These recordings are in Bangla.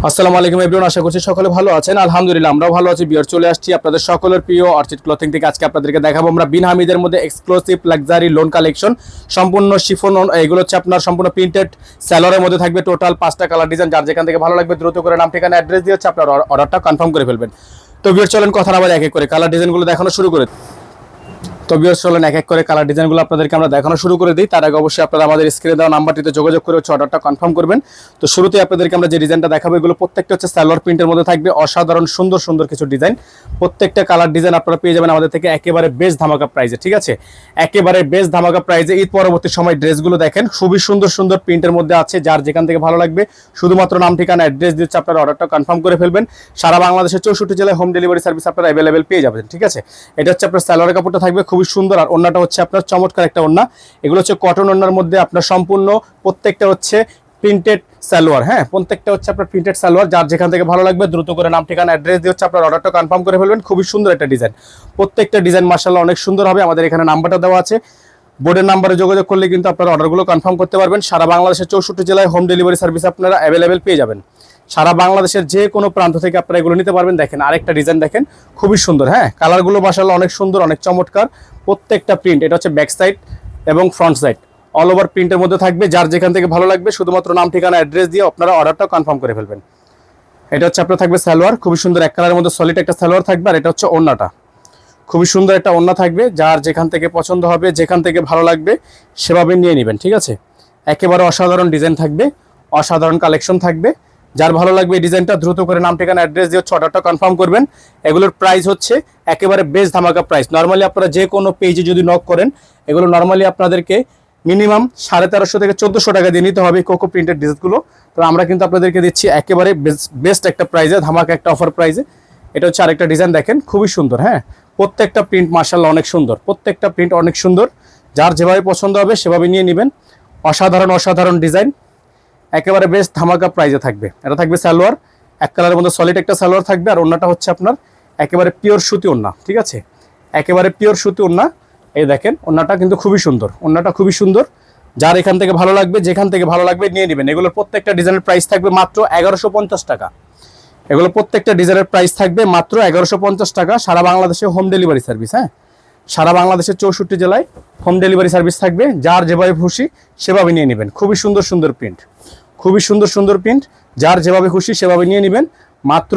আসসালামু আলাইকুম এভরিওয়ান, আশা করছি সকলে ভালো আছেন। আলহামদুলিল্লাহ আমরাও ভালো আছি। বিয়ার চলে আসছি আপনাদের সকলের প্রিয় অর্চিড ক্লথিং থেকে। আজকে আপনাদেরকে দেখাবো আমরা বিন হামিদের মধ্যে এক্সক্লুসিভ লাক্সারি লোন কালেকশন, সম্পূর্ণ শিফন। এগুলো হচ্ছে আপনার সম্পূর্ণ প্রিন্টেড স্যালোয়ারের মধ্যে থাকবে। টোটাল 5টা কালার ডিজাইন, যার যেখান থেকে ভালো লাগবে দ্রুত করে নাম ঠিকানা অ্যাড্রেস দিয়ে হচ্ছে আপনার অর্ডারটা কনফার্ম করে ফেলবেন। তো বিয়ার চলেন কথা না বলে এক এক করে কালার ডিজাইনগুলো দেখানো শুরু করে। তো ভিউয়ার্স চলেন এক এক করে কালার ডিজাইনগুলো আপনাদেরকে আমরা দেখানো শুরু করে দিই। তার আগে অবশ্যই আপনারা আমাদের স্ক্রিনে দেওয়া নাম্বারটিতে যোগাযোগ করে হচ্ছে অর্ডারটা কনফার্ম করবেন। তো শুরুতেই আপনাদেরকে আমরা যে ডিজাইনটা দেখাবো, এগুলো প্রত্যেকটা হচ্ছে সালোয়ার প্রিন্টের মধ্যে থাকবে। অসাধারণ সুন্দর সুন্দর কিছু ডিজাইন, প্রত্যেকটা কালার ডিজাইন আপনারা পেয়ে যাবেন আমাদের থেকে একেবারে বেস্ট ধামাকা প্রাইসে। ঠিক আছে, একেবারে বেস্ট ধামাকা প্রাইসে। ঈদ পরবর্তী সময় ড্রেসগুলো দেখেন, খুবই সুন্দর সুন্দর প্রিন্টের মধ্যে আছে। যার যেখান থেকে ভালো লাগবে শুধুমাত্র নাম ঠিকানা অ্যাড্রেস দিচ্ছে আপনারা অর্ডারটা কনফার্ম করে ফেলবেন। সারা বাংলাদেশের 64 জেলায় হোম ডেলিভারি সার্ভিস আপনারা অ্যাভেলেবেল পেয়ে যাবেন। ঠিক আছে, এটা হচ্ছে আপনার সালোয়ারের কাপড়টা থাকবে খুবই সুন্দর, আর ওন্নাটা হচ্ছে আপনার চমৎকার একটা ওন্না। এগুলো হচ্ছে কটন ওন্নার মধ্যে আপনার সম্পূর্ণ প্রত্যেকটা হচ্ছে প্রিন্টেড সালোয়ার। হ্যাঁ, প্রত্যেকটা হচ্ছে আপনার প্রিন্টেড সালোয়ার। যার যেখান থেকে ভালো লাগবে দ্রুত করে নাম ঠিকানা অ্যাড্রেস দিয়ে হচ্ছে আপনার অর্ডারটা কনফার্ম করে ফেলবেন। খুবই সুন্দর একটা ডিজাইন, প্রত্যেকটা ডিজাইন মাশাআল্লাহ অনেক সুন্দর হবে। আমাদের এখানে নাম্বারটা দেওয়া আছে, বোর্ডের নাম্বারে যোগাযোগ করলে কিন্তু আপনারা অর্ডারগুলো কনফার্ম করতে পারবেন। সারা বাংলাদেশের 64 জেলায় হোম ডেলিভারি সার্ভিস আপনারা অ্যাভেলেবেল পেয়ে যাবেন। সারা বাংলাদেশের যে কোনো প্রান্ত থেকে আপনারা এগুলো নিতে পারবেন। দেখেন আরেকটা ডিজাইন দেখেন, খুবই সুন্দর। হ্যাঁ, কালারগুলো মাশাআল্লাহ অনেক সুন্দর, অনেক চমৎকার। প্রত্যেকটা প্রিন্ট, এটা হচ্ছে ব্যাক সাইড এবং ফ্রন্ট সাইড অল ওভার প্রিন্টের মধ্যে থাকবে। যার যেখান থেকে ভালো লাগবে শুধুমাত্র নাম ঠিকানা অ্যাড্রেস দিয়ে আপনারা অর্ডারটা কনফার্ম করে ফেলবেন। এটা হচ্ছে আপনার থাকবে সালোয়ার, খুবই সুন্দর এক কালারের মধ্যে সলিড একটা সালোয়ার থাকবে। আর এটা হচ্ছে ওন্নাটা, খুবই সুন্দর একটা ওন্না থাকবে। যার যেখান থেকে পছন্দ হবে, যেখান থেকে ভালো লাগবে সেভাবে নিয়ে নেবেন। ঠিক আছে, একেবারে অসাধারণ ডিজাইন থাকবে, অসাধারণ কালেকশন থাকবে। যার ভালো লাগবে এই ডিজাইনটা দ্রুত করে নাম ঠিকানা অ্যাড্রেস দিয়ে অর্ডারটা কনফার্ম করবেন। এগুলোর প্রাইস হচ্ছে একেবারে বেস্ট ধামাকা প্রাইস। নর্মালি আপনারা যে কোনো পেজে যদি নক করেন, এগুলো নর্মালি আপনাদেরকে মিনিমাম 1350 থেকে 1400 টাকা দিয়ে নিতে হবে কোকো প্রিন্টেড ডিজাইনগুলো। তো আমরা কিন্তু আপনাদেরকে দিচ্ছি একেবারে বেস্ট একটা প্রাইসে, ধামাকা একটা অফার প্রাইসে। এটা হচ্ছে আরেকটা ডিজাইন দেখেন, খুবই সুন্দর। হ্যাঁ, প্রত্যেকটা প্রিন্ট মাশাআল্লাহ অনেক সুন্দর, প্রত্যেকটা প্রিন্ট অনেক সুন্দর। যার যেভাবে পছন্দ হবে সেভাবে নিয়ে নেবেন। অসাধারণ অসাধারণ ডিজাইন, একেবারে বেস্ট ধামাকা প্রাইসে থাকবে। এটা থাকবে সালোয়ার, এক কালারের মধ্যে সলিড একটা সালোয়ার থাকবে। আর ওন্নাটা হচ্ছে আপনার একেবারে পিওর সুতি ওন্না। ঠিক আছে, একেবারে পিওর সুতি ওন্না। এই দেখেন ওন্নাটা কিন্তু খুবই সুন্দর, ওন্নাটা খুবই সুন্দর। যার এখান থেকে ভালো লাগবে, যেখান থেকে ভালো লাগবে নিয়ে নেবেন। এগুলোর প্রত্যেকটা ডিজাইনের প্রাইস থাকবে মাত্র 1150 টাকা। এগুলো প্রত্যেকটা ডিজাইনের প্রাইস থাকবে মাত্র 1150 টাকা। সারা বাংলাদেশে হোম ডেলিভারি সার্ভিস। হ্যাঁ, সারা বাংলাদেশের 64 জেলায় হোম ডেলিভারি সার্ভিস থাকবে। যার যেভাবে খুশি সেভাবে নিয়ে নেবেন। খুবই সুন্দর সুন্দর প্রিন্ট, খুবই সুন্দর সুন্দর প্রিন্ট। যার যেভাবে খুশি সেভাবে নিয়ে নেবেন। মাত্র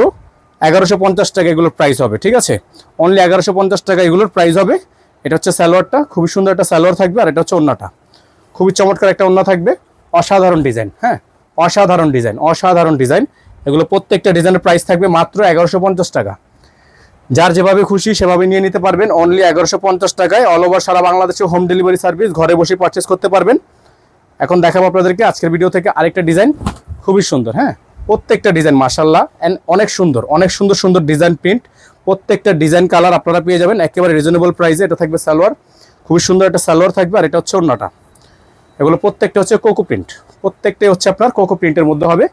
1150 টাকা এগুলোর প্রাইস হবে। ঠিক আছে, অনলি 1150 টাকা এগুলোর প্রাইস হবে। এটা হচ্ছে সালোয়ারটা, খুবই সুন্দর একটা সালোয়ার থাকবে। আর এটা হচ্ছে ওন্নাটা, খুবই চমৎকার একটা ওন্না থাকবে। অসাধারণ ডিজাইন। হ্যাঁ, অসাধারণ ডিজাইন, অসাধারণ ডিজাইন। এগুলো প্রত্যেকটা ডিজাইনের প্রাইস থাকবে মাত্র 1150 টাকা। যার যেভাবে খুশি সেভাবে নিয়ে নিতে পারবেন অনলি 1150 টাকায়। অল ওভার সারা বাংলাদেশে হোম ডেলিভারি সার্ভিস, ঘরে বসে পারচেস করতে পারবেন। এখন দেখাবো আপনাদেরকে আজকের ভিডিও থেকে আরেকটা ডিজাইন, খুবই সুন্দর। হ্যাঁ, প্রত্যেকটা ডিজাইন মাশাআল্লাহ এন্ড অনেক সুন্দর, অনেক সুন্দর সুন্দর ডিজাইন প্রিন্ট। প্রত্যেকটা ডিজাইন কালার আপনারা পেয়ে যাবেন একেবারে রিজনেবল প্রাইসে। এটা থাকবে সালোয়ার, খুবই সুন্দর একটা সালোয়ার থাকবে। আর এটা হচ্ছে ওন্নাটা। এগুলো প্রত্যেকটা হচ্ছে কোকো প্রিন্ট, প্রত্যেকটাই হচ্ছে আপনার কোকো প্রিন্টের মধ্যে হবে।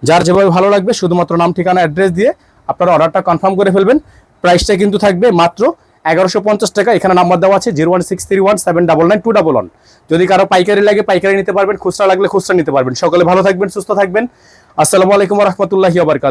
যার যেভাবে ভালো লাগবে শুধুমাত্র নাম ঠিকানা অ্যাড্রেস দিয়ে আপনারা অর্ডারটা কনফার্ম করে ফেলবেন। প্রাইসটা কিন্তু থাকবে মাত্র 1150 টাকা। এখানে নাম্বার দেওয়া আছে 01631799211। যদি কারো পাইকারি লাগে পাইকারি নিতে পারবেন, খুচরা লাগলে খুচরা নিতে পারবেন। সকলে ভালো থাকবেন, সুস্থ থাকবেন। আসসালামু আলাইকুম ওয়া রাহমাতুল্লাহি ওয়া বারাকাতুহু।